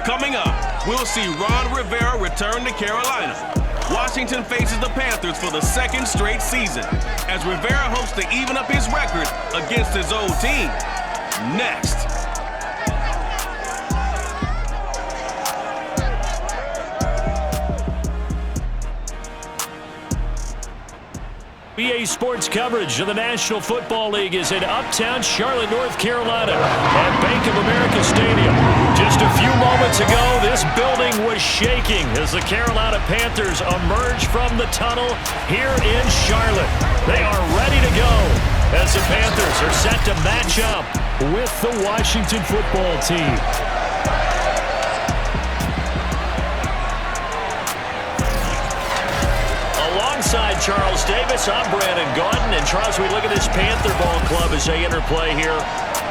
Coming up, we'll see Ron Rivera return to Carolina. Washington faces the Panthers for the second straight season, as Rivera hopes to even up his record against his old team. Next. EA Sports coverage of the National Football League is in uptown Charlotte, North Carolina at Bank of America Stadium. Just a few moments ago, this building was shaking as the Carolina Panthers emerge from the tunnel here in Charlotte. They are ready to go as the Panthers are set to match up with the Washington football team. Alongside Charles Davis, I'm Brandon Gaudin. And Charles, we look at this Panther ball club as they interplay here.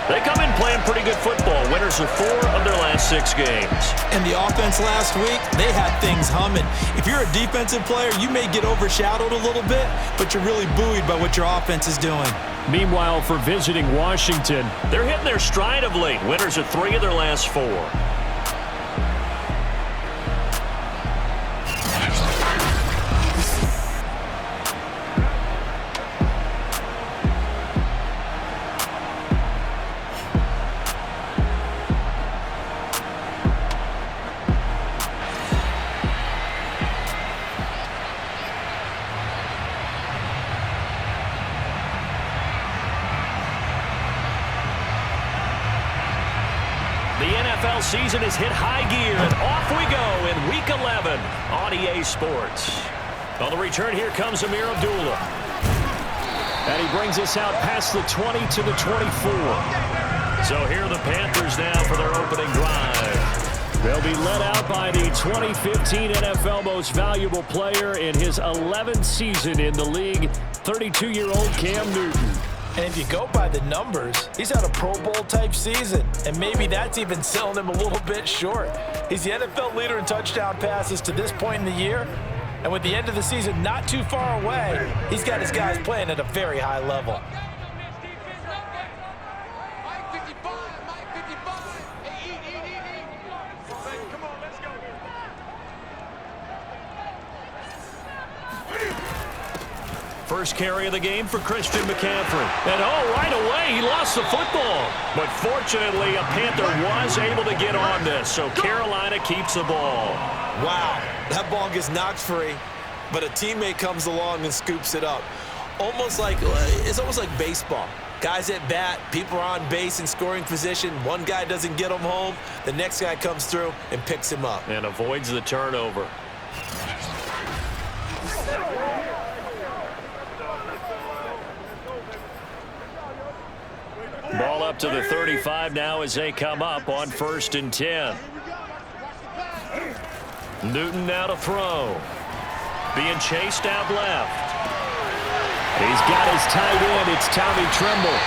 They come in playing pretty good football. Winners of 4 of their last 6 games. And the offense last week, they had things humming. If you're a defensive player, you may get overshadowed a little bit, but you're really buoyed by what your offense is doing. Meanwhile, for visiting Washington, they're hitting their stride of late. Winners of 3 of their last 4. Season has hit high gear, and off we go in Week 11 on EA Sports. On the return, here comes Amir Abdullah. And he brings us out past the 20 to the 24. So here are the Panthers now for their opening drive. They'll be led out by the 2015 NFL Most Valuable Player in his 11th season in the league, 32-year-old Cam Newton. And if you go by the numbers, he's had a Pro Bowl-type season, and maybe that's even selling him a little bit short. He's the NFL leader in touchdown passes to this point in the year, and with the end of the season not too far away, he's got his guys playing at a very high level. First carry of the game for Christian McCaffrey. And right away, he lost the football. But fortunately, a Panther was able to get on this, so Carolina keeps the ball. Wow, that ball gets knocked free, but a teammate comes along and scoops it up. It's almost like baseball. Guys at bat, people are on base in scoring position. One guy doesn't get him home. The next guy comes through and picks him up. And avoids the turnover. Ball up to the 35 now as they come up on 1st and 10. Newton now to throw. Being chased out left. He's got his tight end. It's Tommy Tremble.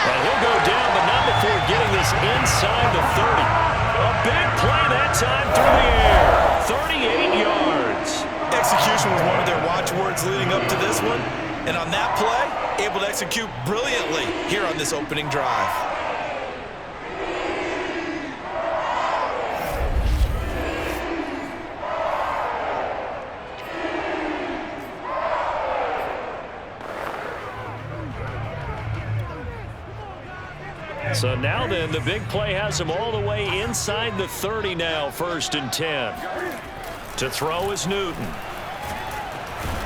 And he'll go down, but not before getting this inside the 30. A big play that time through the air. 38 yards. Execution was one of their watchwords leading up to this one. And on that play, able to execute brilliantly here on this opening drive. So now then, the big play has him all the way inside the 30 now, 1st and 10. To throw is Newton.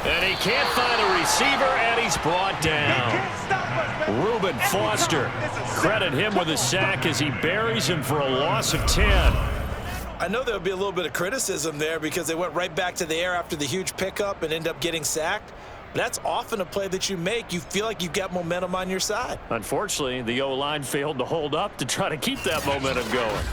And he can't find a receiver, and he's brought down. Reuben Foster. Credit him with a sack as he buries him for a loss of 10. I know there'll be a little bit of criticism there because they went right back to the air after the huge pickup and end up getting sacked. But that's often a play that you make. You feel like you've got momentum on your side. Unfortunately, the O-line failed to hold up to try to keep that momentum going.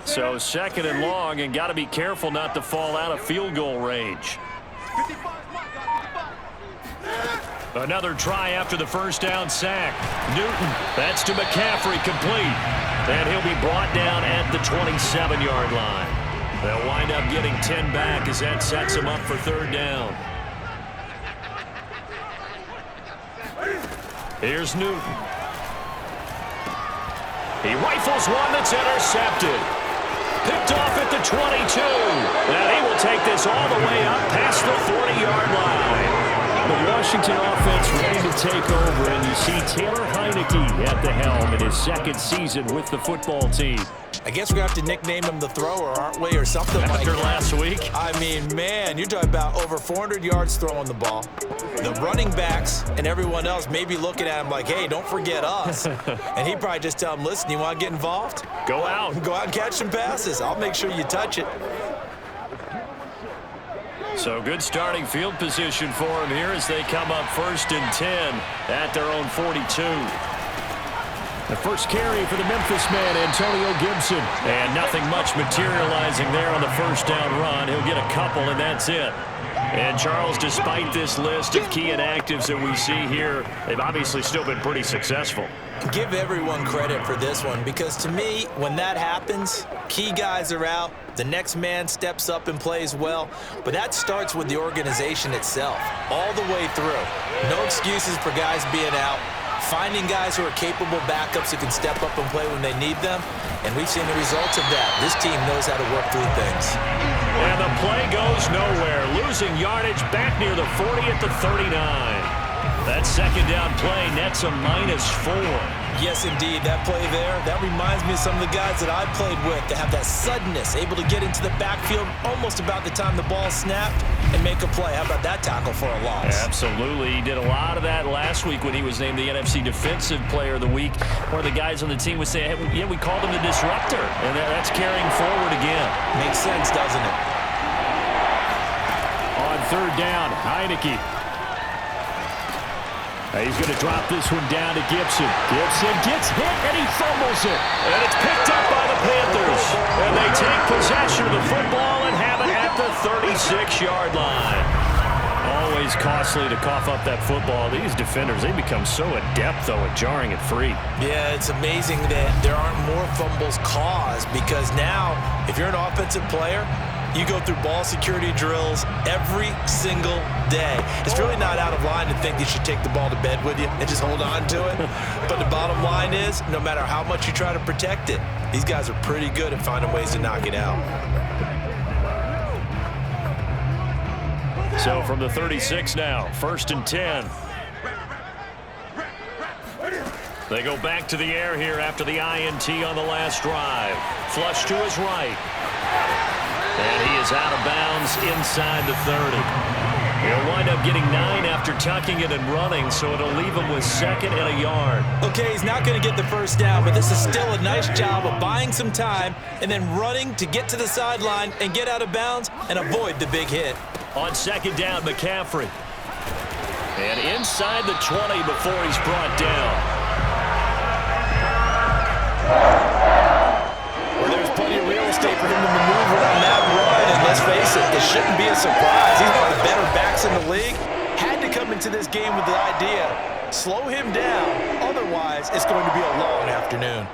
So 2nd and long, and got to be careful not to fall out of field goal range. Another try after the first down sack. Newton, that's to McCaffrey, complete. And he'll be brought down at the 27-yard line. They'll wind up getting 10 back as that sets them up for third down. Here's Newton. He rifles one that's intercepted. Picked off at the 22. And he will take this all the way up past the 40-yard line. The Washington offense ready to take over, and you see Taylor Heineke at the helm in his second season with the football team. I guess we're going to have to nickname him the thrower, aren't we, or something like that. After last week? I mean, man, you're talking about over 400 yards throwing the ball. The running backs and everyone else may be looking at him like, hey, don't forget us. And he'd probably just tell him, listen, you want to get involved? Go out. Go out and catch some passes. I'll make sure you touch it. So good starting field position for him here as they come up 1st and 10 at their own 42. The first carry for the Memphis man, Antonio Gibson. And nothing much materializing there on the first down run. He'll get a couple, and that's it. And, Charles, despite this list of key inactives that we see here, they've obviously still been pretty successful. Give everyone credit for this one, because to me, when that happens, key guys are out, the next man steps up and plays well, but that starts with the organization itself, all the way through. No excuses for guys being out, finding guys who are capable backups who can step up and play when they need them, and we've seen the results of that. This team knows how to work through things. And the play goes nowhere, losing yardage back near the 40 at the 39. That second down play nets a -4. Yes, indeed. That play there, that reminds me of some of the guys that I played with that have that suddenness, able to get into the backfield almost about the time the ball snapped and make a play. How about that tackle for a loss? Absolutely. He did a lot of that last week when he was named the NFC Defensive Player of the Week. One of the guys on the team would say, hey, yeah, we called him the disruptor, and that's carrying forward again. Makes sense, doesn't it? On third down, Heineke. He's going to drop this one down to Gibson. Gibson gets hit, and he fumbles it. And it's picked up by the Panthers. And they take possession of the football and have it at the 36-yard line. Always costly to cough up that football. These defenders, they become so adept, though, at jarring it free. Yeah, it's amazing that there aren't more fumbles caused, because now, if you're an offensive player, you go through ball security drills every single day. It's really not out of line to think you should take the ball to bed with you and just hold on to it. But the bottom line is, no matter how much you try to protect it, these guys are pretty good at finding ways to knock it out. So from the 36 now, 1st and 10. They go back to the air here after the INT on the last drive. Flush to his right. And he is out of bounds inside the 30. He'll wind up getting 9 after tucking it and running, so it'll leave him with 2nd and a yard. Okay, he's not going to get the first down, but this is still a nice job of buying some time and then running to get to the sideline and get out of bounds and avoid the big hit. On 2nd down, McCaffrey. And inside the 20 before he's brought down. Well, there's plenty of real estate for him to maneuver on that run, and let's face it, it shouldn't be a surprise. He's one of the better backs in the league. Had to come into this game with the idea, slow him down, otherwise it's going to be a long afternoon.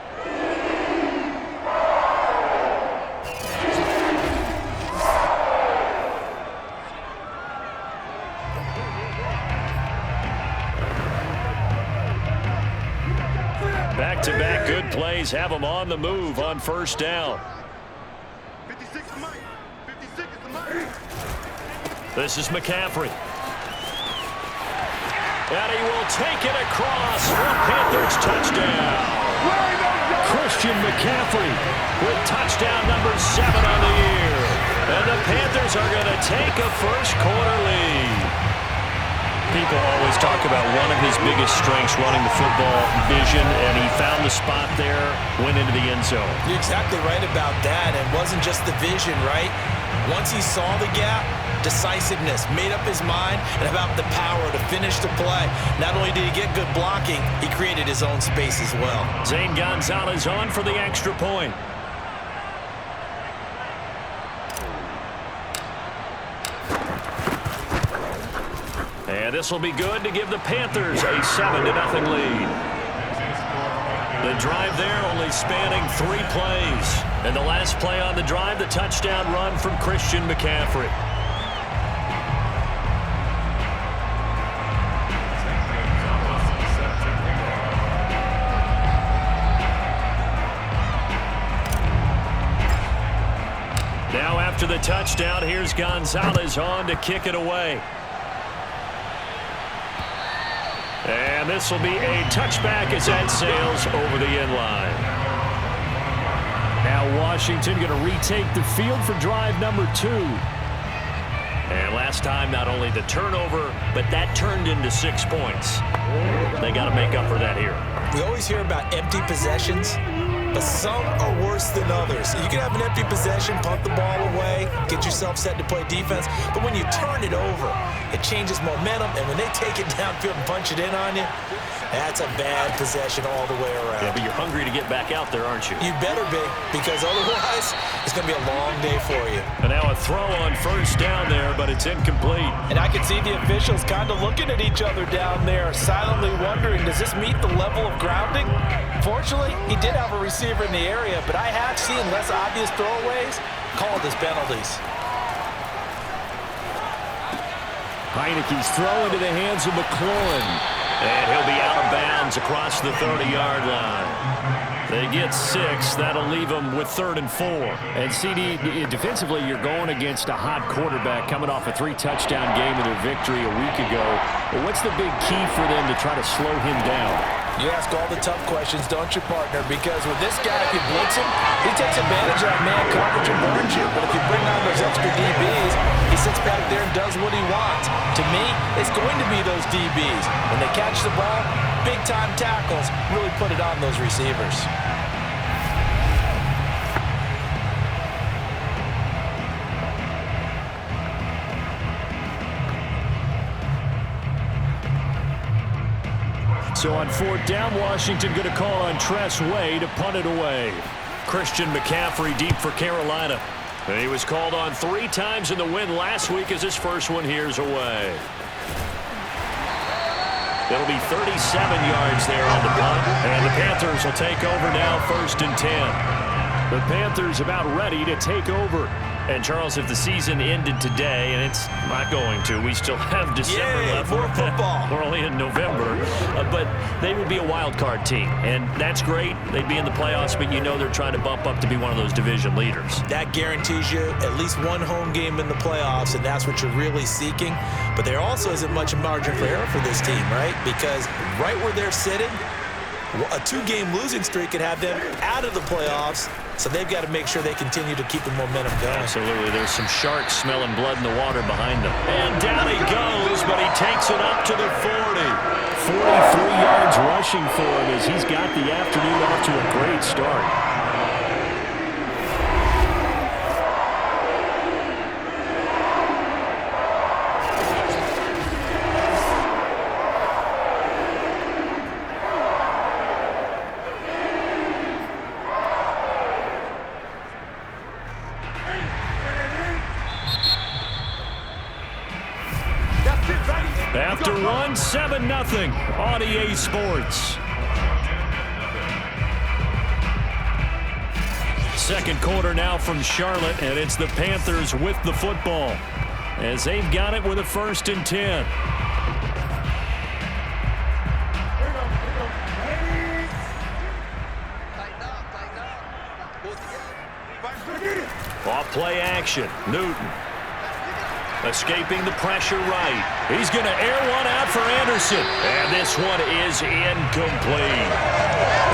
Back-to-back good plays have them on the move on 1st down. This is McCaffrey. And he will take it across for Panthers touchdown. Christian McCaffrey with touchdown number 7 on the year. And the Panthers are going to take a first-quarter lead. People always talk about one of his biggest strengths running the football, vision, and he found the spot there, went into the end zone. You're exactly right about that. It wasn't just the vision, right? Once he saw the gap, decisiveness, made up his mind, and about the power to finish the play. Not only did he get good blocking, he created his own space as well. Zane Gonzalez on for the extra point. And And this will be good to give the Panthers a 7-0 lead. The drive there only spanning 3 plays. And the last play on the drive, the touchdown run from Christian McCaffrey. Now after the touchdown, here's Gonzalez on to kick it away. And this will be a touchback as that sails over the end line. Now Washington going to retake the field for drive number 2. And last time, not only the turnover, but that turned into 6 points. They got to make up for that here. We always hear about empty possessions, but some are worse than others. You can have an empty possession, punt the ball away, get yourself set to play defense, but when you turn it over, it changes momentum, and when they take it downfield and punch it in on you, that's a bad possession all the way around. Yeah, but you're hungry to get back out there, aren't you? You better be, because otherwise, it's going to be a long day for you. And now a throw on first down there, but it's incomplete. And I can see the officials kind of looking at each other down there, silently wondering, does this meet the level of grounding? Fortunately, he did have a receiver in the area, but I have seen less obvious throwaways called as penalties. Heineke's throw into the hands of McLaurin. And he'll be out of bounds across the 30-yard line. They get 6. That'll leave them with 3rd and 4. And CD, defensively, you're going against a hot quarterback coming off a 3-touchdown game in their victory a week ago. Well, what's the big key for them to try to slow him down? You ask all the tough questions, don't you, partner? Because with this guy, if you blitz him, he takes advantage of that man coverage and burns you. But if you bring on those extra DBs, he sits back there and does what he wants. To me, it's going to be those DBs. When they catch the ball, big-time tackles really put it on those receivers. So on 4th down, Washington going to call on Tress Way to punt it away. Christian McCaffrey deep for Carolina. And he was called on 3 times in the win last week as his first one here's away. It'll be 37 yards there on the punt. And the Panthers will take over now 1st and 10. The Panthers about ready to take over. And, Charles, if the season ended today, and it's not going to, we still have December left. More football. We're only in November. But they would be a wild card team, and that's great. They'd be in the playoffs, but you know they're trying to bump up to be one of those division leaders. That guarantees you at least one home game in the playoffs, and that's what you're really seeking. But there also isn't much margin for error for this team, right? Because right where they're sitting, a 2-game losing streak could have them out of the playoffs, so they've got to make sure they continue to keep the momentum going. Absolutely. There's some sharks smelling blood in the water behind them. And down he goes, but he takes it up to the 40. 43 yards rushing for him as he's got the afternoon off to a great start. After one, 7-0 on EA Sports. Second quarter now from Charlotte, and it's the Panthers with the football as they've got it with a 1st and 10. Off play action, Newton. Escaping the pressure right. He's going to air one out for Anderson. And this one is incomplete.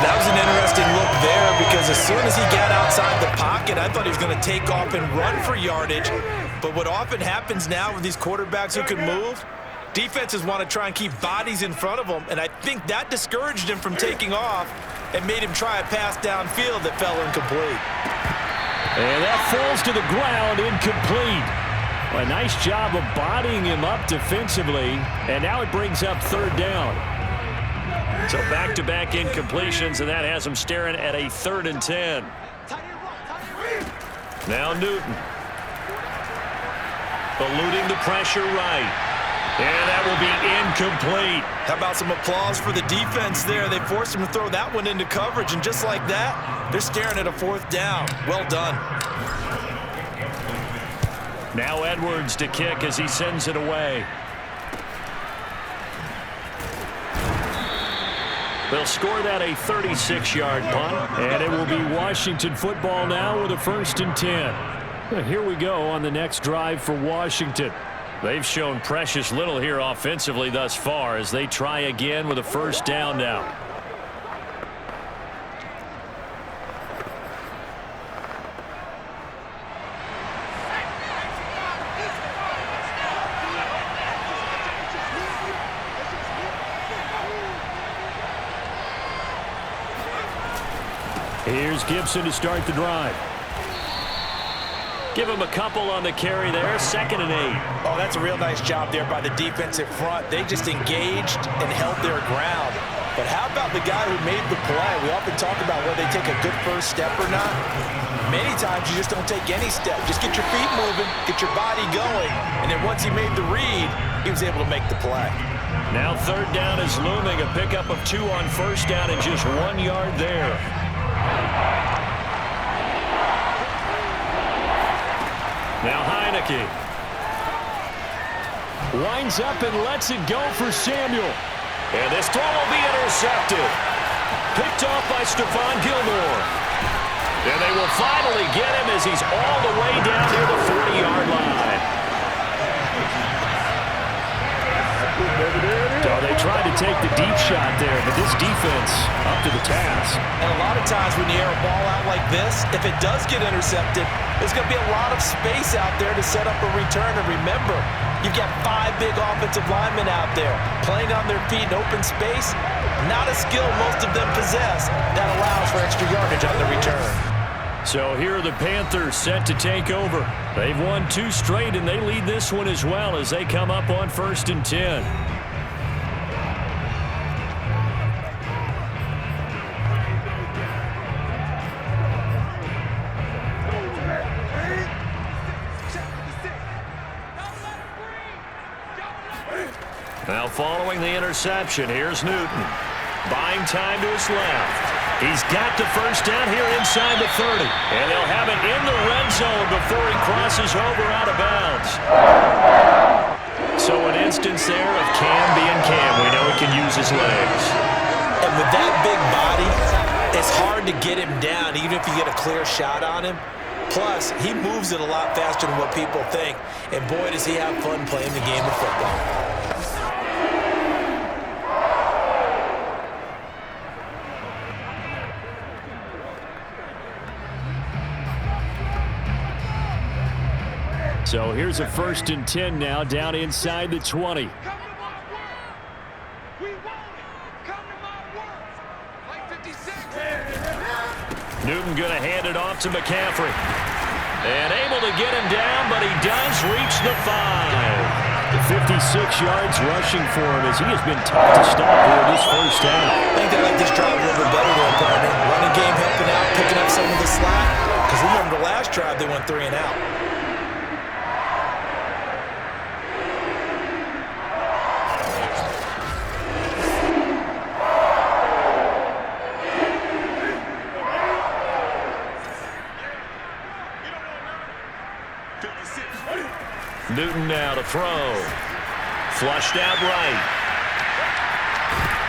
That was an interesting look there because as soon as he got outside the pocket, I thought he was going to take off and run for yardage. But what often happens now with these quarterbacks who can move, defenses want to try and keep bodies in front of them. And I think that discouraged him from taking off and made him try a pass downfield that fell incomplete. And that falls to the ground, incomplete. A nice job of bodying him up defensively, and now it brings up 3rd down. So back-to-back incompletions, and that has him staring at a 3rd and 10. Now Newton. Eluding the pressure right. And that will be incomplete. How about some applause for the defense there? They forced him to throw that one into coverage, and just like that, they're staring at a 4th down. Well done. Now Edwards to kick as he sends it away. They'll score that a 36-yard punt. And it will be Washington football now with a 1st and 10. Well, here we go on the next drive for Washington. They've shown precious little here offensively thus far as they try again with a 1st down now. Here's Gibson to start the drive. Give him a couple on the carry there. 2nd and 8. Oh, that's a real nice job there by the defensive front. They just engaged and held their ground. But how about the guy who made the play? We often talk about whether they take a good first step or not. Many times you just don't take any step. Just get your feet moving, get your body going, and then once he made the read, he was able to make the play. Now 3rd down is looming. A pickup of 2 on 1st down and just 1 yard there. Now Heineke winds up and lets it go for Samuel. And this throw will be intercepted. Picked off by Stephon Gilmore. And they will finally get him as he's all the way down near the 40-yard line. So they tried to take the deep shot there, but this defense up to the task. And a lot of times when you air a ball out like this, if it does get intercepted, there's going to be a lot of space out there to set up a return. And remember, you've got 5 big offensive linemen out there playing on their feet in open space. Not a skill most of them possess that allows for extra yardage on the return. So here are the Panthers set to take over. They've won 2 straight, and they lead this one as well as they come up on 1st and 10. Now following the interception, here's Newton. Buying time to his left. He's got the 1st down here inside the 30. And they'll have it in the red zone before he crosses over out of bounds. So an instance there of Cam being Cam. We know he can use his legs. And with that big body, it's hard to get him down even if you get a clear shot on him. Plus, he moves it a lot faster than what people think. And boy, does he have fun playing the game of football. So here's a 1st and 10 now down inside the 20. Newton going to hand it off to McCaffrey. And able to get him down, but he does reach the 5. 56 yards rushing for him as he has been tough to stop here this 1st down. I think they like this drive a little bit better than partner. Running game helping out, picking up some of the slack. Because remember the last drive they went 3 and out. Newton now to throw. Flushed out right.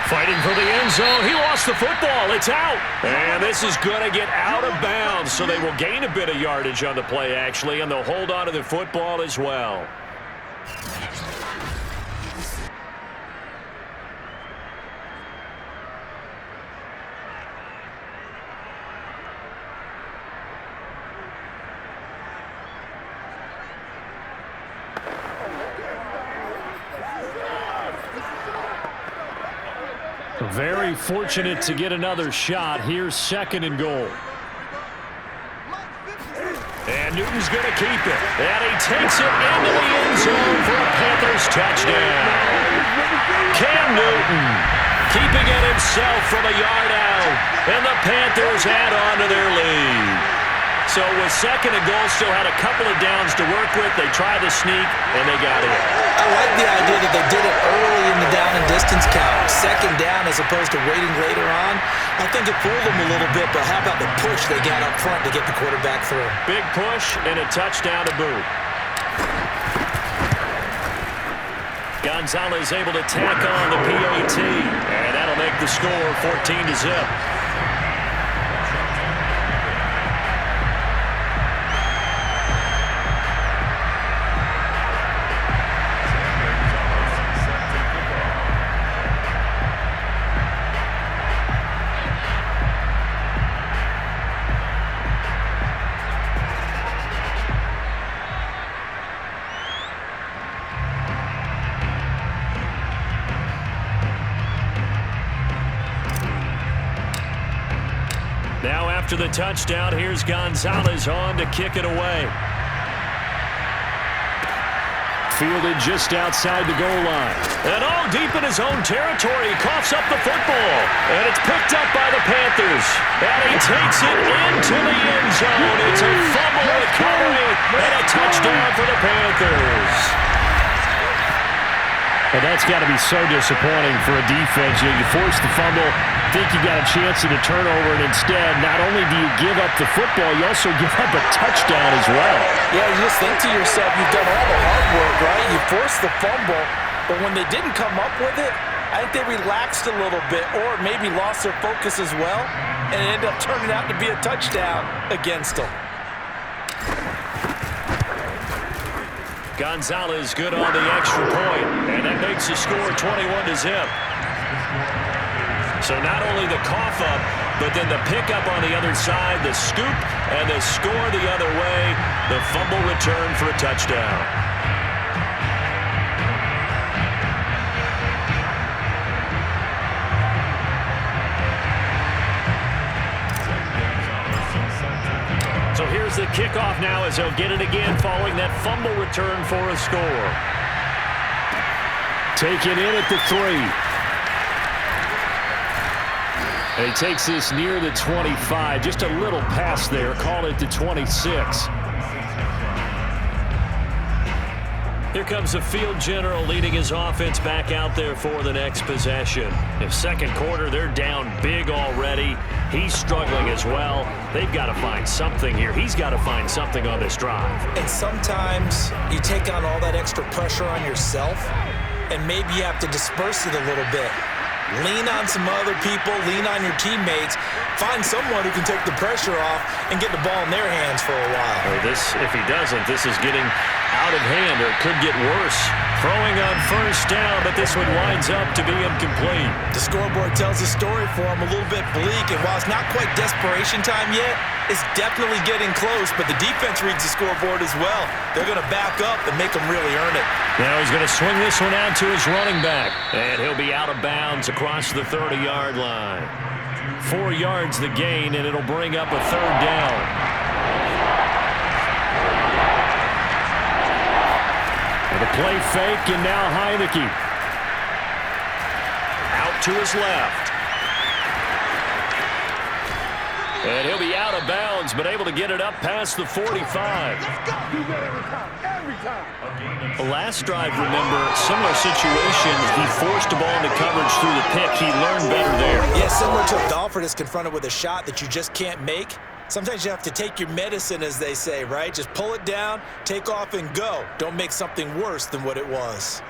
Fighting for the end zone. He lost the football. It's out. And this is going to get out of bounds, so they will gain a bit of yardage on the play, actually, and they'll hold on to the football as well. Very fortunate to get another shot. Here's 2nd and goal. And Newton's going to keep it. And he takes it into the end zone for a Panthers touchdown. Cam Newton keeping it himself from a yard out. And the Panthers add on to their lead. So with second and goal, still had a couple of downs to work with. They tried to sneak, and they got it. I like the idea that they did it early in the down and distance count. Second down as opposed to waiting later on. I think it fooled them a little bit, but how about the push they got up front to get the quarterback through? Big push and a touchdown to boot. Gonzalez able to tack on the PAT, and that'll make the score 14-0. Now after the touchdown, here's Gonzalez on to kick it away. Fielded just outside the goal line. And all deep in his own territory, he coughs up the football. And it's picked up by the Panthers. And he takes it into the end zone. It's a fumble recovery and a touchdown for the Panthers. Well, that's got to be so disappointing for a defense. You force the fumble, think you got a chance at a turnover, and instead, not only do you give up the football, you also give up a touchdown as well. Yeah, you just think to yourself, you've done all the hard work, right? You forced the fumble, but when they didn't come up with it, I think they relaxed a little bit or maybe lost their focus as well, and it ended up turning out to be a touchdown against them. Gonzalez good on the extra point, and that makes the score 21-0. So not only the cough up, but then the pickup on the other side, the scoop, and the score the other way, the fumble return for a touchdown. So here's the kickoff now as they'll get it again following that fumble return for a score. Taken in at the 3. And he takes this near the 25. Just a little pass there. Call it the 26. Here comes the field general leading his offense back out there for the next possession. In second quarter, they're down big already. He's struggling as well. They've got to find something here. He's got to find something on this drive. And sometimes you take on all that extra pressure on yourself, and maybe you have to disperse it a little bit. Lean on some other people, lean on your teammates, find someone who can take the pressure off and get the ball in their hands for a while. If he doesn't, this is getting out of hand, or it could get worse. Throwing on first down, but this one winds up to be incomplete. The scoreboard tells a story for him, a little bit bleak, and while it's not quite desperation time yet, it's definitely getting close, but the defense reads the scoreboard as well. They're going to back up and make them really earn it. Now he's going to swing this one out to his running back, and he'll be out of bounds across the 30-yard line. 4 yards the gain, and it'll bring up a third down. The play fake, and now Heineke. Out to his left. And he'll be out of bounds, but able to get it up past the 45. Last drive, remember, similar situation. He forced the ball into coverage through the pick. He learned better there. Yeah, similar to a golfer that's confronted with a shot that you just can't make. Sometimes you have to take your medicine, as they say, right? Just pull it down, take off, and go. Don't make something worse than what it was.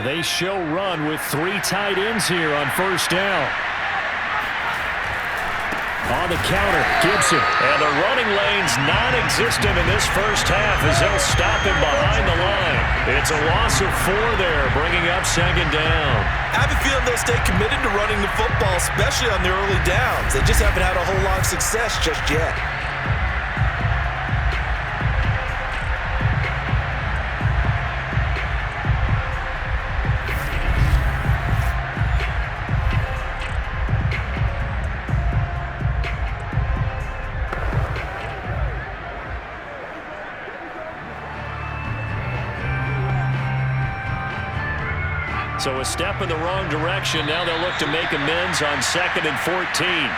They show run with 3 tight ends here on first down. On the counter, Gibson. And the running lane's non-existent in this first half as they'll stop him behind the line. It's a loss of 4 there, bringing up second down. I have a feeling they'll stay committed to running the football, especially on the early downs. They just haven't had a whole lot of success just yet. So a step in the wrong direction. Now they'll look to make amends on 2nd and 14.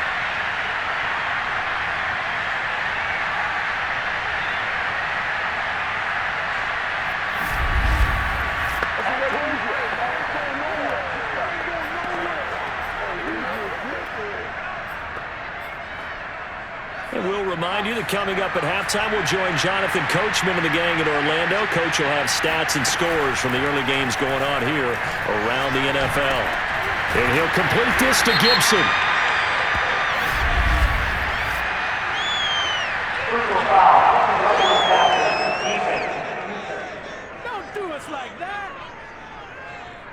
And we'll remind you that coming up at halftime, we'll join Jonathan Coachman and the gang in Orlando. Coach will have stats and scores from the early games going on here around the NFL. And he'll complete this to Gibson. Don't do us like that.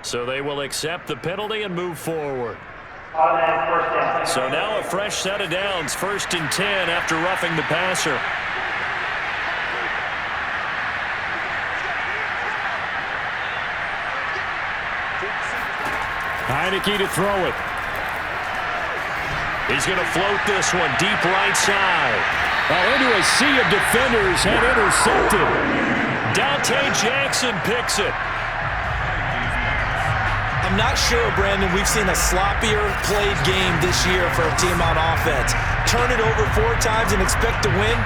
So they will accept the penalty and move forward. So now a fresh set of downs, 1st and 10 after roughing the passer. Heineke to throw it. He's going to float this one deep right side. Into a sea of defenders and intercepted. Dante Jackson picks it. I'm not sure, Brandon, we've seen a sloppier played game this year for a team on offense. Turn it over 4 times and expect to win?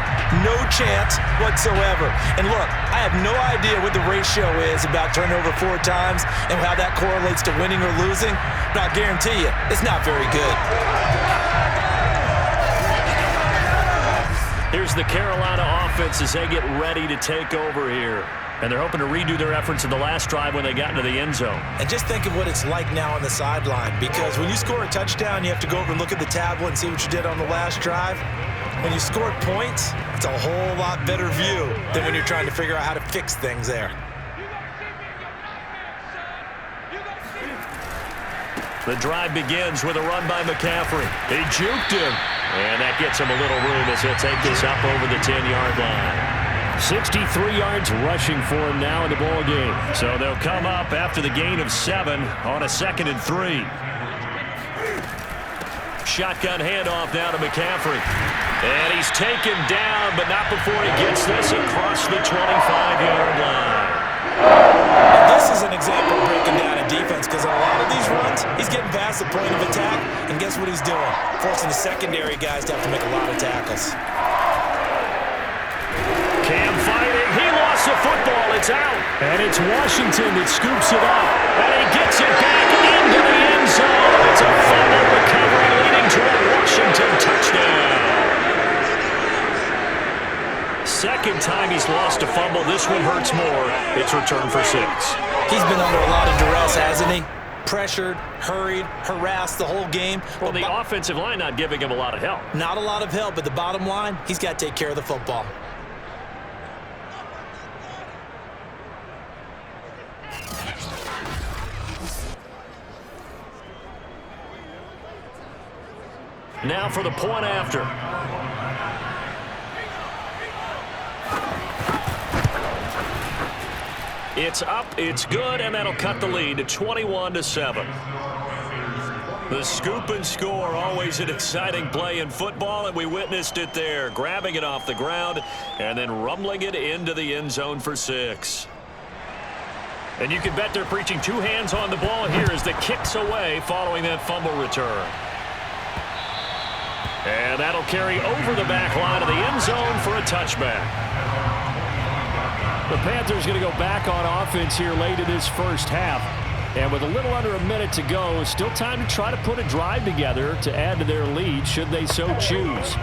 No chance whatsoever. And look, I have no idea what the ratio is about turnover 4 times and how that correlates to winning or losing, but I'll guarantee you, it's not very good. Here's the Carolina offense as they get ready to take over here. And they're hoping to redo their efforts in the last drive when they got into the end zone. And just think of what it's like now on the sideline, because when you score a touchdown, you have to go over and look at the tablet and see what you did on the last drive. When you score points, it's a whole lot better view than when you're trying to figure out how to fix things there. The drive begins with a run by McCaffrey. He juked him. And that gets him a little room as he'll take this up over the 10-yard line. 63 yards rushing for him now in the ball game. So they'll come up after the gain of 7 on a 2nd and 3. Shotgun handoff now to McCaffrey. And he's taken down, but not before he gets this across the 25-yard line. This is an example of breaking down a defense, because on a lot of these runs, he's getting past the point of attack, and guess what he's doing? Forcing the secondary guys to have to make a lot of tackles. Cam fighting. He lost the football. It's out. And it's Washington that scoops it up. And he gets it back into the end zone. It's a fumble recovery leading to a Washington touchdown. Second time he's lost a fumble. This one hurts more. It's returned for 6. He's been under a lot of duress, hasn't he? Pressured, hurried, harassed the whole game. Well, the offensive line not giving him a lot of help. Not a lot of help, but the bottom line, he's got to take care of the football. Now for the point after. It's up, it's good, and that'll cut the lead to 21-7. The scoop and score, always an exciting play in football, and we witnessed it there, grabbing it off the ground and then rumbling it into the end zone for 6. And you can bet they're preaching 2 hands on the ball here as the kick's away following that fumble return. And that'll carry over the back line of the end zone for a touchback. The Panthers going to go back on offense here late in this first half. And with a little under a minute to go, still time to try to put a drive together to add to their lead should they so choose.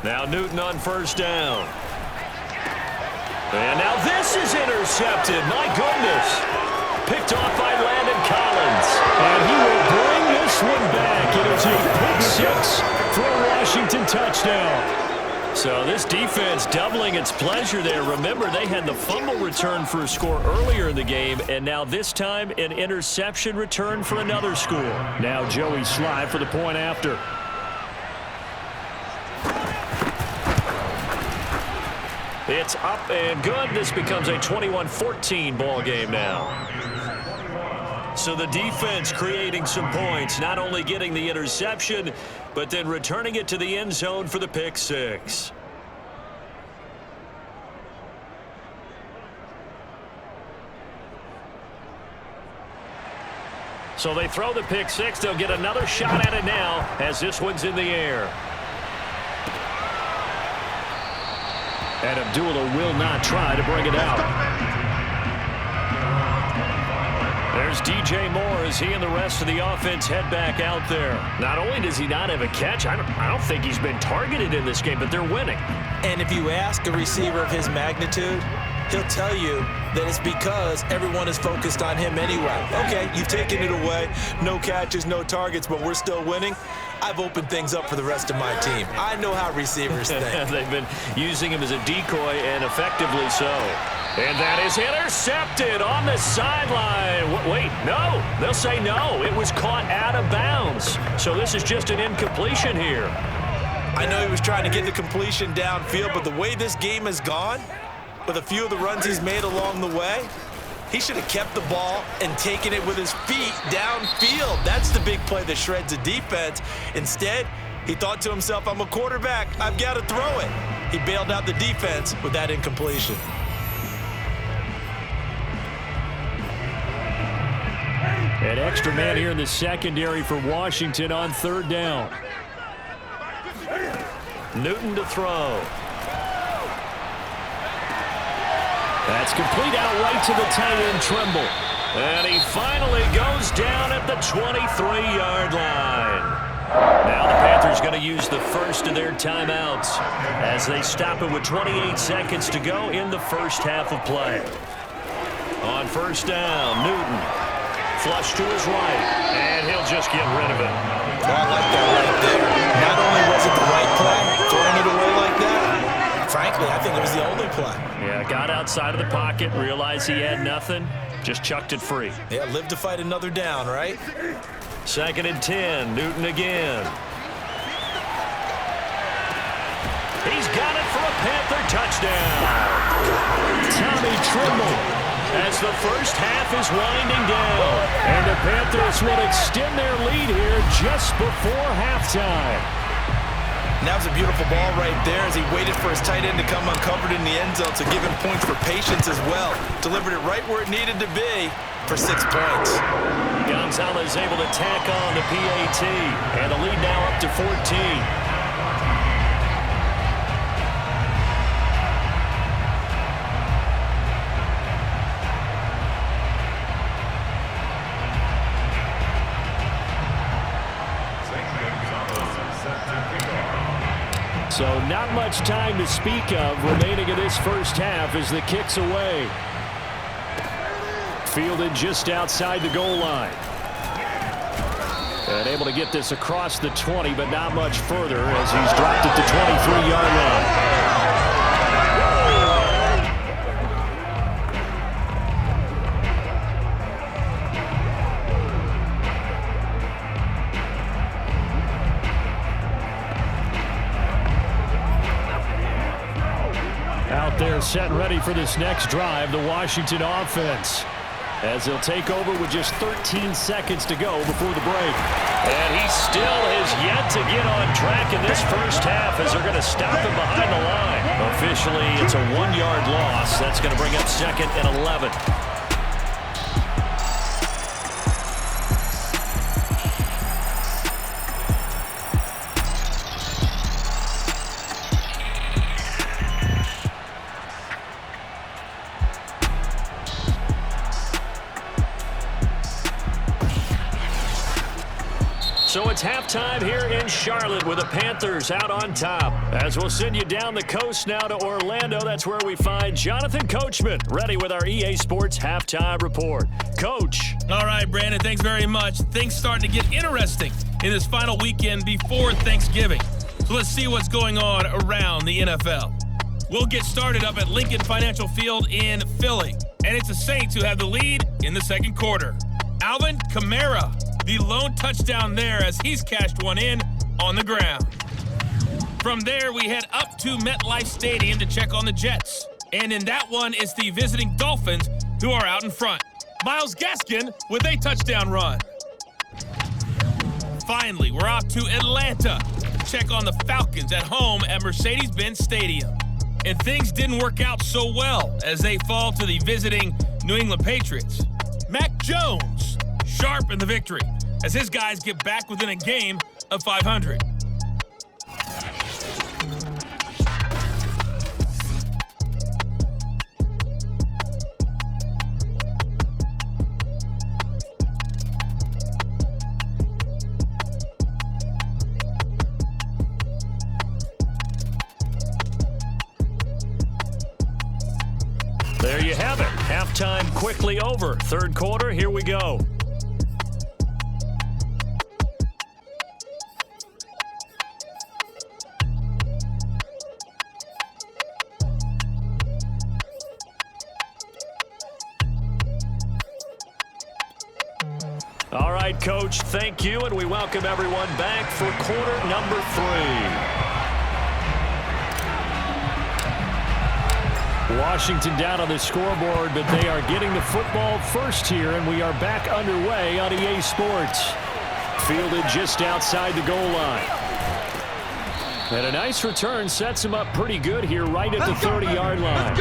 Now Newton on first down. And now this is intercepted. My goodness. Picked off by Landon Collins. And he will bring this one back. It is a pick 6 for a Washington touchdown. So this defense doubling its pleasure there. Remember, they had the fumble return for a score earlier in the game, and now this time an interception return for another score. Now Joey Sly for the point after. It's up and good. This becomes a 21-14 ball game now. So the defense creating some points, not only getting the interception, but then returning it to the end zone for the pick six. So they throw the pick six. They'll get another shot at it now as this one's in the air. And Abdullah will not try to bring it out. There's DJ Moore as he and the rest of the offense head back out there. Not only does he not have a catch, I don't think he's been targeted in this game, but they're winning. And if you ask a receiver of his magnitude, he'll tell you that it's because everyone is focused on him anyway. Okay, you've taken it away. No catches, no targets, but we're still winning. I've opened things up for the rest of my team. I know how receivers think. They've been using him as a decoy, and effectively so. And that is intercepted on the sideline. Wait, no. They'll say no. It was caught out of bounds. So this is just an incompletion here. I know he was trying to get the completion downfield, but the way this game has gone, with a few of the runs he's made along the way, he should have kept the ball and taken it with his feet downfield. That's the big play that shreds a defense. Instead, he thought to himself, I'm a quarterback. I've got to throw it. He bailed out the defense with that incompletion. An extra man here in the secondary for Washington on third down. Newton to throw. That's complete out right to the tight end, Trimble. And he finally goes down at the 23-yard line. Now the Panthers going to use the first of their timeouts as they stop it with 28 seconds to go in the first half of play. On first down, Newton. Flush to his right, and he'll just get rid of it. Oh, I like that right there. Not only was it the right play, throwing it away like that, frankly, I think it was the only play. Yeah, got outside of the pocket, realized he had nothing, just chucked it free. Yeah, live to fight another down, right? 2nd and 10, Newton again. He's got it for a Panther touchdown. Tommy Trimble. As the first half is winding down. And the Panthers will extend their lead here just before halftime. And that was a beautiful ball right there as he waited for his tight end to come uncovered in the end zone to give him points for patience as well. Delivered it right where it needed to be for 6 points. Gonzalez able to tack on the PAT. And the lead now up to 14. So not much time to speak of remaining in this first half as the kick's away. Fielded just outside the goal line. And able to get this across the 20, but not much further as he's dropped at the 23-yard line. They're set and ready for this next drive, the Washington offense, as they'll take over with just 13 seconds to go before the break. And he still has yet to get on track in this first half as they're going to stop him behind the line. Officially, it's a 1-yard loss. That's going to bring up 2nd and 11. So it's halftime here in Charlotte with the Panthers out on top. As we'll send you down the coast now to Orlando, that's where we find Jonathan Coachman ready with our EA Sports Halftime Report. Coach. All right, Brandon, thanks very much. Things starting to get interesting in this final weekend before Thanksgiving. So let's see what's going on around the NFL. We'll get started up at Lincoln Financial Field in Philly. And it's the Saints who have the lead in the second quarter. Alvin Kamara, the lone touchdown there as he's cashed one in on the ground. From there, we head up to MetLife Stadium to check on the Jets. And in that one, it's the visiting Dolphins who are out in front. Myles Gaskin with a touchdown run. Finally, we're off to Atlanta to check on the Falcons at home at Mercedes-Benz Stadium. And things didn't work out so well as they fall to the visiting New England Patriots. Mac Jones, sharp in the victory as his guys get back within a game of 500. There you have it. Halftime quickly over. Third quarter, here we go. All right, Coach, thank you, and we welcome everyone back for quarter number 3. Washington down on the scoreboard, but they are getting the football first here, and we are back underway on EA Sports. Fielded just outside the goal line. And a nice return sets him up pretty good here right at the 30-yard line.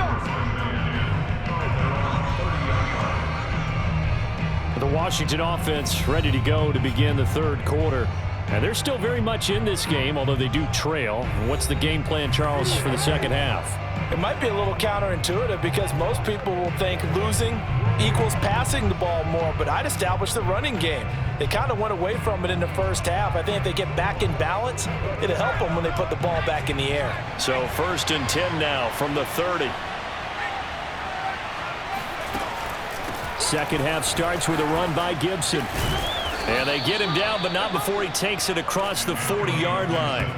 The Washington offense ready to go to begin the third quarter. And they're still very much in this game, although they do trail. What's the game plan, Charles, for the second half? It might be a little counterintuitive because most people will think losing equals passing the ball more, but I'd establish the running game. They kind of went away from it in the first half. I think if they get back in balance, it'll help them when they put the ball back in the air. So 1st and 10 now from the 30. Second half starts with a run by Gibson. And they get him down, but not before he takes it across the 40-yard line.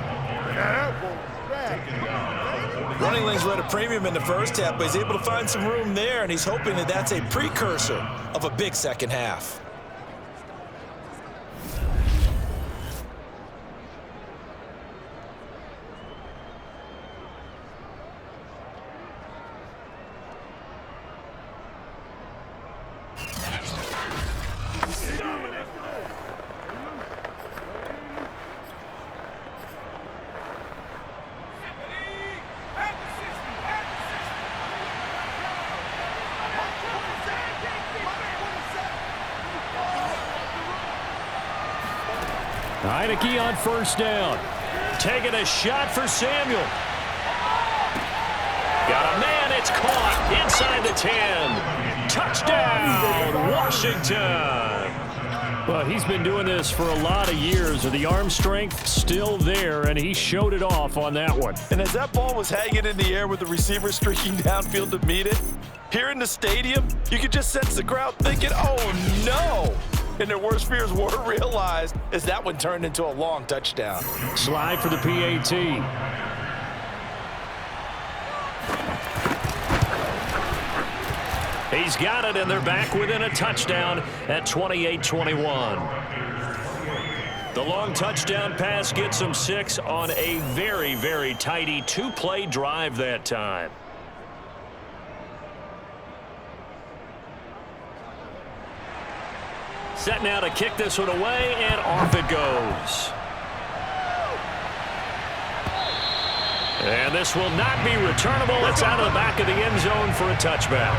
Running lanes were at a premium in the first half, but he's able to find some room there, and he's hoping that that's a precursor of a big second half. Heineke on first down. Taking a shot for Samuel. Got a man, it's caught inside the 10. Touchdown, Washington. Well, he's been doing this for a lot of years. The arm strength still there, and he showed it off on that one. And as that ball was hanging in the air with the receiver streaking downfield to meet it, here in the stadium, you could just sense the crowd thinking, oh no! And their worst fears were realized as that one turned into a long touchdown. Slide for the PAT. He's got it, and they're back within a touchdown at 28-21. The long touchdown pass gets them 6 on a very, very tidy 2-play drive that time. Set now to kick this one away, and off it goes. And this will not be returnable. It's out of the back of the end zone for a touchback.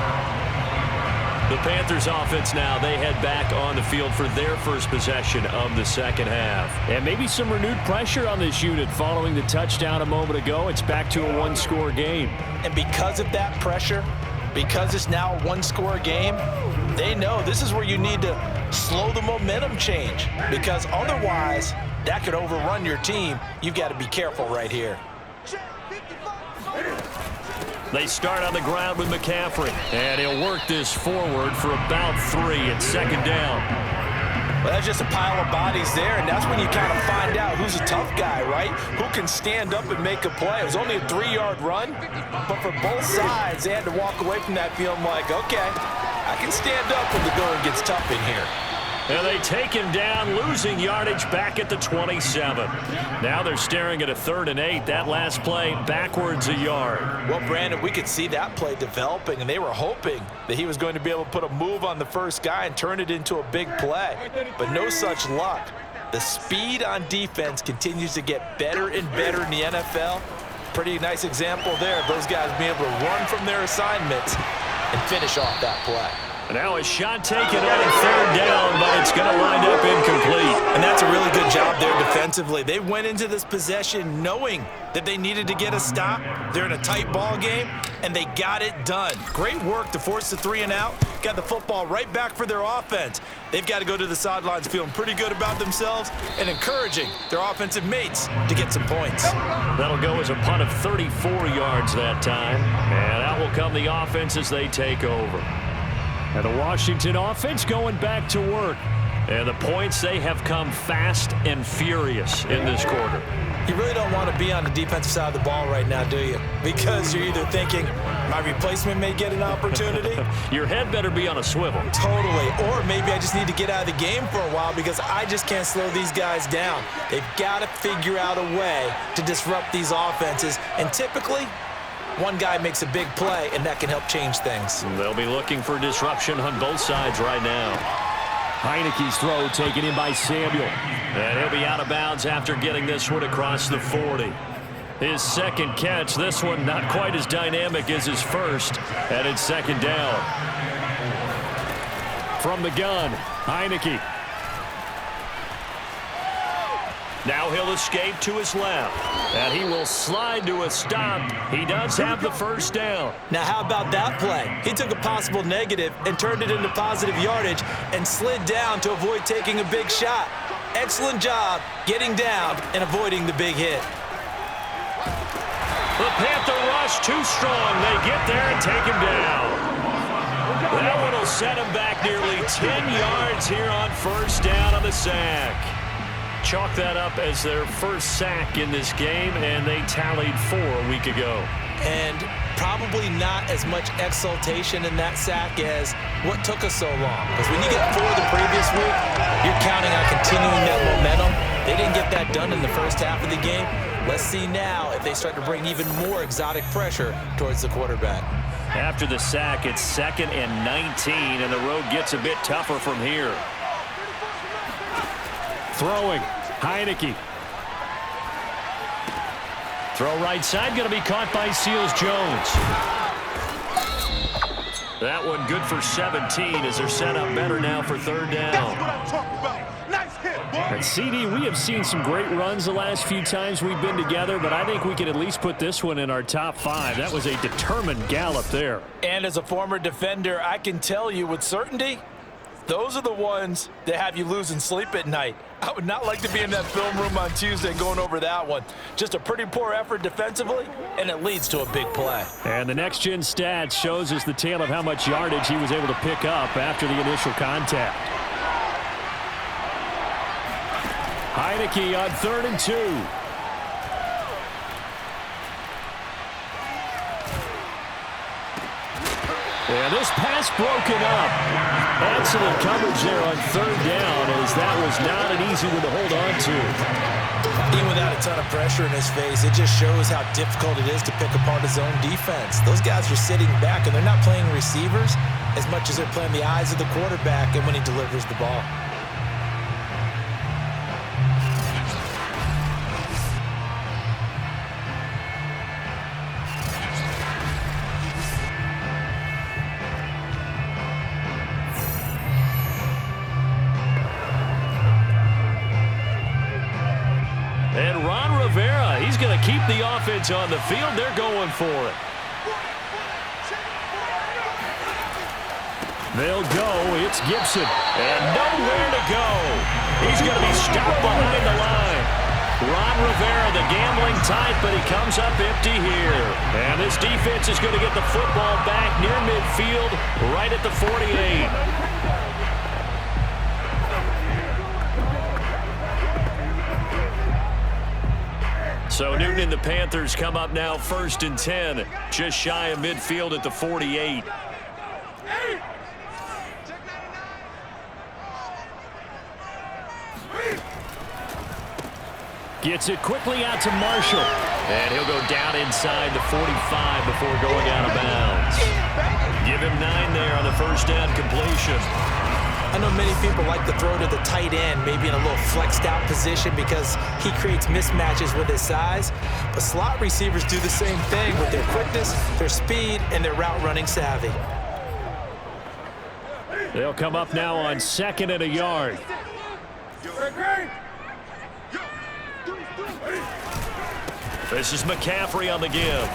The Panthers offense now, they head back on the field for their first possession of the second half. And maybe some renewed pressure on this unit following the touchdown a moment ago. It's back to a one-score game. And because of that pressure, because it's now a one-score game, they know this is where you need to slow the momentum change, because otherwise that could overrun your team. You've got to be careful right here. They start on the ground with McCaffrey, and he'll work this forward for about 3 at second down. Well, that's just a pile of bodies there, and that's when you kind of find out who's a tough guy, right? Who can stand up and make a play. It was only a 3-yard run, but for both sides, they had to walk away from that feeling like, okay, I can stand up when the going gets tough in here. And they take him down, losing yardage back at the 27. Now they're staring at a 3rd and 8. That last play backwards a yard. Well, Brandon, we could see that play developing, and they were hoping that he was going to be able to put a move on the first guy and turn it into a big play. But no such luck. The speed on defense continues to get better and better in the NFL. Pretty nice example there of those guys being able to run from their assignments and finish off that play. Now a shot taken on 3rd down, but it's going to wind up incomplete. And that's a really good job there defensively. They went into this possession knowing that they needed to get a stop. They're in a tight ball game, and they got it done. Great work to force the 3 and out. Got the football right back for their offense. They've got to go to the sidelines feeling pretty good about themselves and encouraging their offensive mates to get some points. That'll go as a punt of 34 yards that time. And out will come the offense as they take over. And the Washington offense going back to work. And the points, they have come fast and furious in this quarter. You really don't want to be on the defensive side of the ball right now, do you? Because you're either thinking, my replacement may get an opportunity. Your head better be on a swivel. Totally. Or maybe I just need to get out of the game for a while because I just can't slow these guys down. They've got to figure out a way to disrupt these offenses. And typically, one guy makes a big play, and that can help change things. They'll be looking for disruption on both sides right now. Heineke's throw taken in by Samuel. And he'll be out of bounds after getting this one across the 40. His second catch, this one not quite as dynamic as his first, and it's 2nd down. From the gun, Heineke. Now he'll escape to his left, and he will slide to a stop. He does have the 1st down. Now how about that play? He took a possible negative and turned it into positive yardage and slid down to avoid taking a big shot. Excellent job getting down and avoiding the big hit. The Panther rush too strong. They get there and take him down. That one will set him back nearly 10 yards here on 1st down on the sack. Chalk that up as their first sack in this game, and they tallied 4 a week ago. And probably not as much exultation in that sack as what took us so long. Because when you get 4 the previous week, you're counting on continuing that momentum. They didn't get that done in the first half of the game. Let's see now if they start to bring even more exotic pressure towards the quarterback. After the sack, it's 2nd and 19, and the road gets a bit tougher from here. Throwing, Heineke. Throw right side, going to be caught by Seals-Jones. That one good for 17 as they're set up better now for 3rd down. And CD, we have seen some great runs the last few times we've been together, but I think we can at least put this one in our top 5. That was a determined gallop there. And as a former defender, I can tell you with certainty, those are the ones that have you losing sleep at night. I would not like to be in that film room on Tuesday going over that one. Just a pretty poor effort defensively, and it leads to a big play. And the next-gen stats shows us the tale of how much yardage he was able to pick up after the initial contact. Heineke on 3rd and 2. And this pass broken up. Excellent coverage there on 3rd down, as that was not an easy one to hold on to. Even without a ton of pressure in his face, it just shows how difficult it is to pick apart his own defense. Those guys are sitting back, and they're not playing receivers as much as they're playing the eyes of the quarterback and when he delivers the ball. And Ron Rivera, he's going to keep the offense on the field. They're going for it. They'll go. It's Gibson. And nowhere to go. He's going to be stopped behind the line. Ron Rivera, the gambling type, but he comes up empty here. And this defense is going to get the football back near midfield, right at the 48. So Newton and the Panthers come up now 1st and 10, just shy of midfield at the 48. Gets it quickly out to Marshall. And he'll go down inside the 45 before going out of bounds. Give him 9 there on the first down completion. I know many people like to throw to the tight end, maybe in a little flexed out position because he creates mismatches with his size. But slot receivers do the same thing with their quickness, their speed, and their route running savvy. They'll come up now on 2nd and a yard. This is McCaffrey on the give.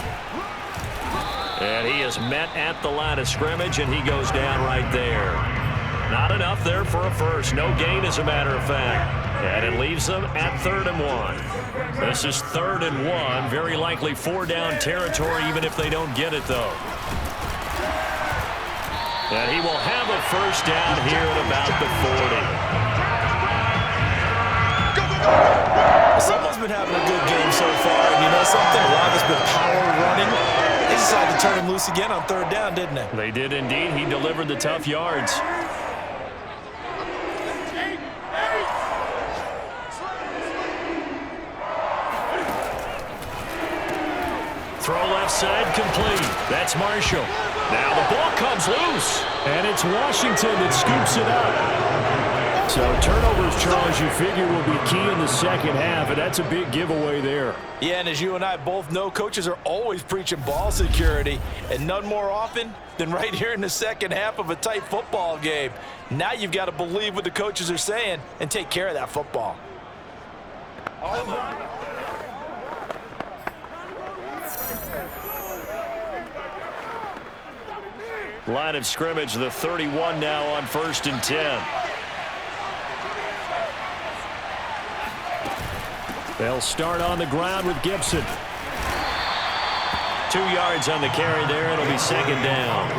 And he is met at the line of scrimmage, and he goes down right there. Not enough there for a first. No gain, as a matter of fact. And it leaves them at 3rd and 1. This is 3rd and 1. Very likely 4-down territory, even if they don't get it, though. And he will have a first down here at about the 40. Someone's been having a good game so far, and you know something? A lot of it's been power running. They decided to turn him loose again on 3rd down, didn't they? They did indeed. He delivered the tough yards. Throw left side complete. That's Marshall. Now the ball comes loose. And it's Washington that scoops it up. So turnovers, Charles, you figure will be key in the second half, and that's a big giveaway there. Yeah, and as you and I both know, coaches are always preaching ball security, and none more often than right here in the second half of a tight football game. Now you've got to believe what the coaches are saying and take care of that football. Line of scrimmage, the 31 now on 1st and 10. They'll start on the ground with Gibson. 2 yards on the carry there. It'll be 2nd down.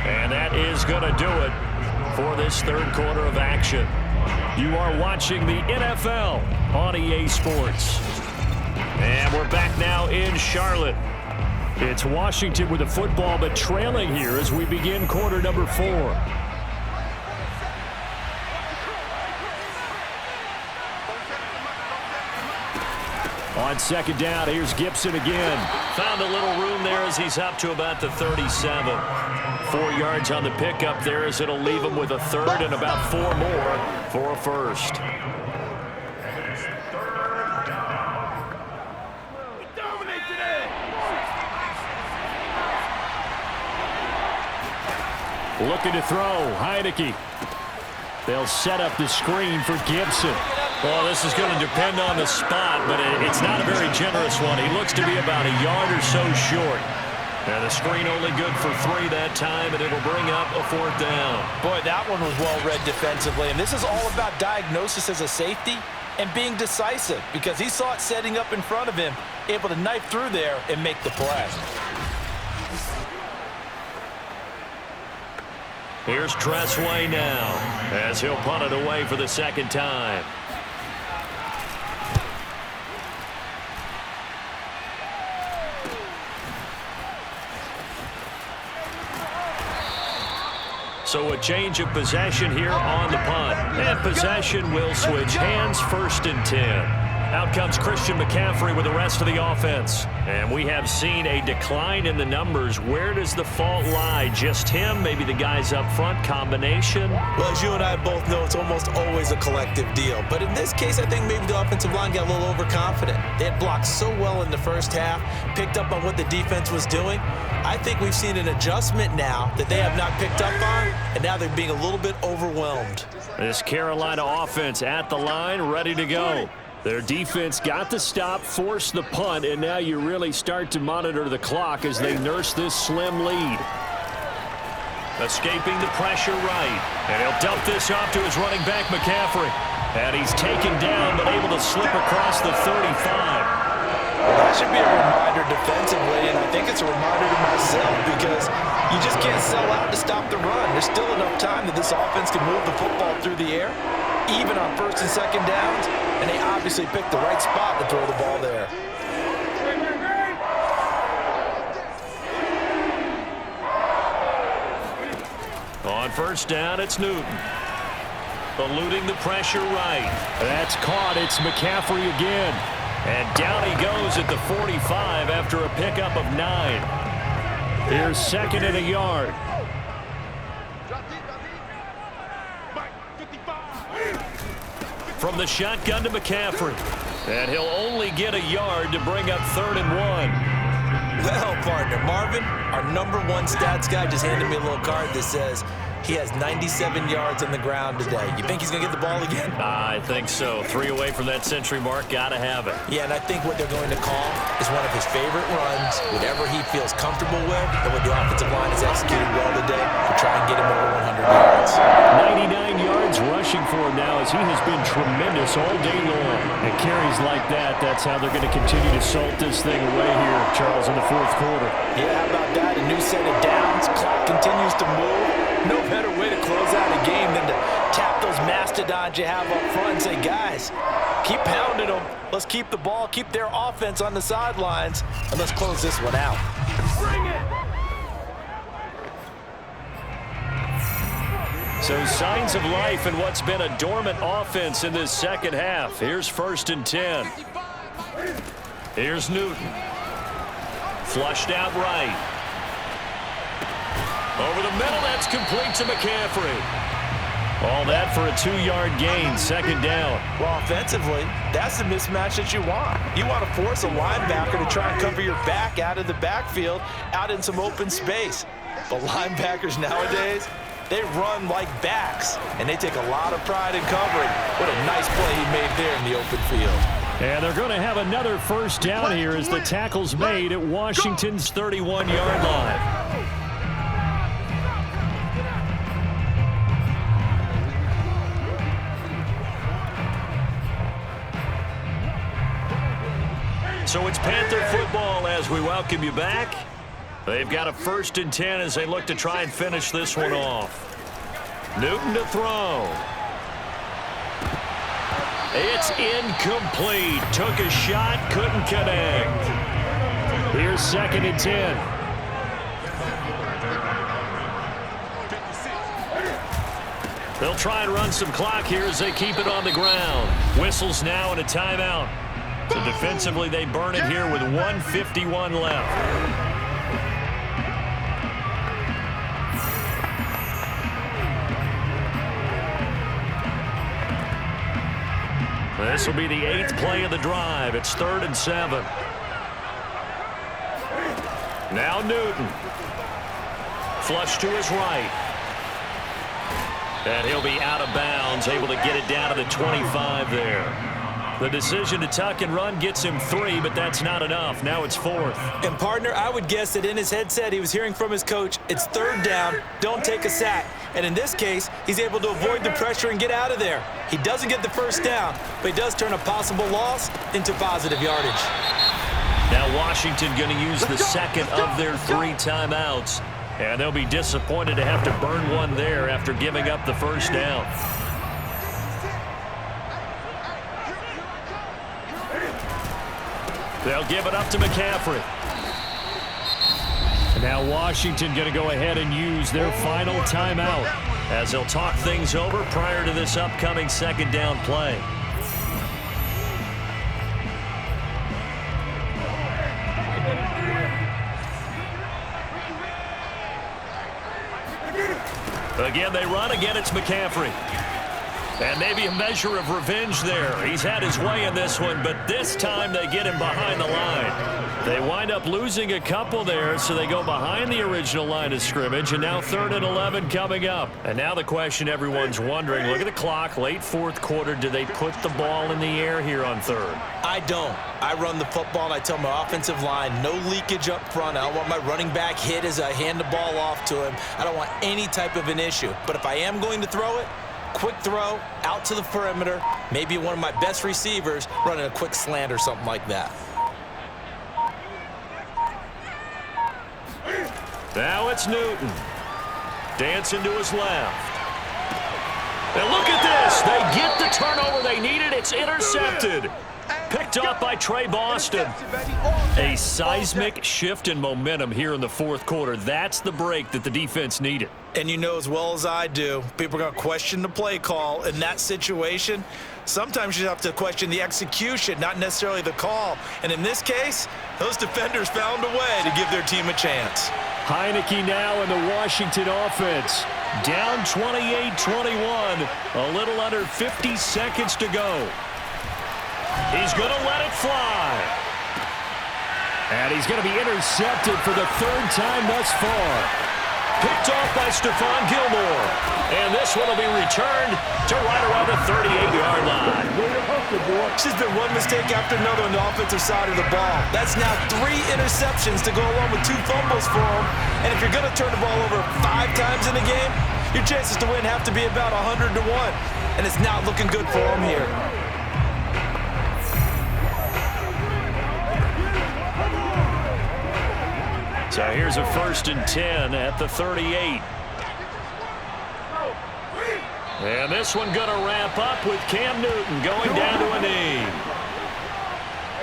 And that is going to do it for this 3rd quarter of action. You are watching the NFL on EA Sports. And we're back now in Charlotte. It's Washington with the football, but trailing here as we begin quarter number 4. On 2nd down, here's Gibson again. Found a little room there as he's up to about the 37. 4 yards on the pickup there as it'll leave him with a 3rd and about 4 more for a first. Looking to throw, Heineke. They'll set up the screen for Gibson. Well, this is going to depend on the spot, but it's not a very generous one. He looks to be about a yard or so short. And the screen only good for 3 that time, and it'll bring up a 4th down. Boy, that one was well read defensively, and this is all about diagnosis as a safety and being decisive because he saw it setting up in front of him, able to knife through there and make the play. Here's Tressway now as he'll punt it away for the 2nd time. So a change of possession here on the punt. And possession will switch hands, 1st and 10. Out comes Christian McCaffrey with the rest of the offense. And we have seen a decline in the numbers. Where does the fault lie? Just him? Maybe the guys up front? Combination? Well, as you and I both know, it's almost always a collective deal. But in this case, I think maybe the offensive line got a little overconfident. They had blocked so well in the first half, picked up on what the defense was doing. I think we've seen an adjustment now that they have not picked up on, and now they're being a little bit overwhelmed. This Carolina offense at the line, ready to go. Their defense got the stop, forced the punt, and now you really start to monitor the clock as they nurse this slim lead. Escaping the pressure right. And he'll dump this off to his running back, McCaffrey. And he's taken down, but able to slip across the 35. That should be a reminder defensively, and I think it's a reminder to myself because you just can't sell out to stop the run. There's still enough time that this offense can move the football through the air. even on first and second downs, and they obviously picked the right spot to throw the ball there. On first down, it's Newton. Eluding the pressure right. That's caught. It's McCaffrey again. And down he goes at the 45 after a pickup of 9. Here's second and a yard. From the shotgun to McCaffrey. And he'll only get a yard to bring up 3rd and 1. Well, partner, Marvin, our #1 stats guy just handed me a little card that says he has 97 yards on the ground today. You think he's going to get the ball again? I think so. 3 away from that century mark. Got to have it. Yeah, and I think what they're going to call is one of his favorite runs, whatever he feels comfortable with, and what the offensive line has executed well today to try and get him over 100 yards. 99 yards rushing for him now as he has been tremendous all day long. And carries like that, that's how they're going to continue to salt this thing away here, Charles, in the 4th quarter. Yeah, how about that? A new set of downs. Clock continues to move. No better way to close out a game than to tap those mastodons you have up front and say, guys, keep pounding them. Let's keep the ball, keep their offense on the sidelines, and let's close this one out. Bring it! So signs of life in what's been a dormant offense in this second half. Here's 1st and 10. Here's Newton. Flushed out right. Over the middle, that's complete to McCaffrey. All that for a 2-yard gain, 2nd down. Well, offensively, that's the mismatch that you want. You want to force a linebacker to try and cover your back out of the backfield, out in some open space. But linebackers nowadays, they run like backs, and they take a lot of pride in covering. What a nice play he made there in the open field. And they're going to have another 1st down here as the tackle's made at Washington's 31-yard line. So it's Panther football as we welcome you back. They've got a 1st and 10 as they look to try and finish this one off. Newton to throw. It's incomplete. Took a shot, couldn't connect. Here's 2nd and 10. They'll try and run some clock here as they keep it on the ground. Whistles now and a timeout. So defensively, they burn it here with 1:51 left. This will be the 8th play of the drive. It's 3rd and 7. Now Newton. Flush to his right. And he'll be out of bounds, able to get it down to the 25 there. The decision to tuck and run gets him 3, but that's not enough. Now it's 4th. And, partner, I would guess that in his headset he was hearing from his coach, it's 3rd down, don't take a sack. And in this case, he's able to avoid the pressure and get out of there. He doesn't get the 1st down, but he does turn a possible loss into positive yardage. Now Washington going to use the 2nd of their 3 timeouts. And they'll be disappointed to have to burn one there after giving up the 1st down. They'll give it up to McCaffrey. Now Washington going to go ahead and use their final timeout as they'll talk things over prior to this upcoming 2nd down play. Again, they run. Again, it's McCaffrey. And maybe a measure of revenge there. He's had his way in this one, but this time they get him behind the line. They wind up losing a couple there, so they go behind the original line of scrimmage, and now 3rd and 11 coming up. And now the question everyone's wondering, look at the clock, late 4th quarter, do they put the ball in the air here on 3rd? I don't. I run the football, and I tell my offensive line, no leakage up front. I don't want my running back hit as I hand the ball off to him. I don't want any type of an issue. But if I am going to throw it, quick throw, out to the perimeter, maybe one of my best receivers running a quick slant or something like that. Now it's Newton. Dancing to his left. And look at this. They get the turnover they needed. It's intercepted. Picked off by Trey Boston. A seismic shift in momentum here in the fourth quarter. That's the break that the defense needed. And you know as well as I do, people are going to question the play call in that situation. Sometimes you have to question the execution, not necessarily the call. And in this case, those defenders found a way to give their team a chance. Heineke now in the Washington offense. Down 28-21. A little under 50 seconds to go. He's going to let it fly. And he's going to be intercepted for the third time thus far. Picked off by Stephon Gilmore. And this one will be returned to right around the 38-yard line. It's just been one mistake after another on the offensive side of the ball. That's now 3 interceptions to go along with 2 fumbles for him. And if you're going to turn the ball over 5 times in a game, your chances to win have to be about 100 to 1. And it's not looking good for him here. So here's a 1st and 10 at the 38. And this one going to wrap up with Cam Newton going down to a knee.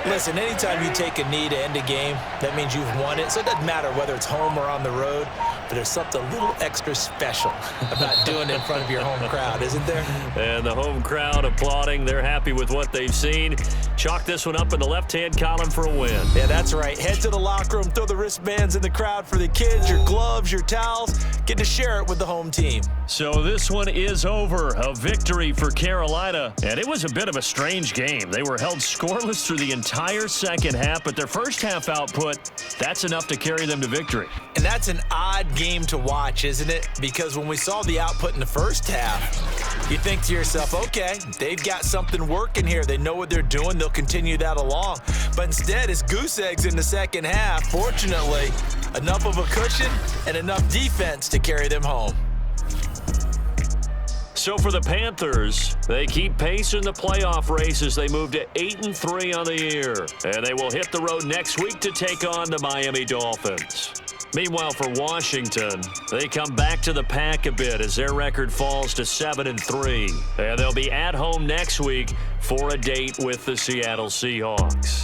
Listen, anytime you take a knee to end a game, that means you've won it. So it doesn't matter whether it's home or on the road, but there's something a little extra special about doing it in front of your home crowd, isn't there? And the home crowd applauding. They're happy with what they've seen. Chalk this one up in the left-hand column for a win. Yeah, that's right. Head to the locker room, throw the wristbands in the crowd for the kids, your gloves, your towels. Get to share it with the home team. So this one is over. A victory for Carolina. And it was a bit of a strange game. They were held scoreless through the entire second half, but their first half output, that's enough to carry them to victory. And that's an odd game to watch, isn't it? Because when we saw the output in the first half, you think to yourself, okay, they've got something working here. They know what they're doing. They'll continue that along. But instead, it's goose eggs in the second half. Fortunately, enough of a cushion and enough defense to carry them home. So for the Panthers, they keep pace in the playoff race as they move to 8-3 on the year. And they will hit the road next week to take on the Miami Dolphins. Meanwhile, for Washington, they come back to the pack a bit as their record falls to 7-3. And they'll be at home next week for a date with the Seattle Seahawks.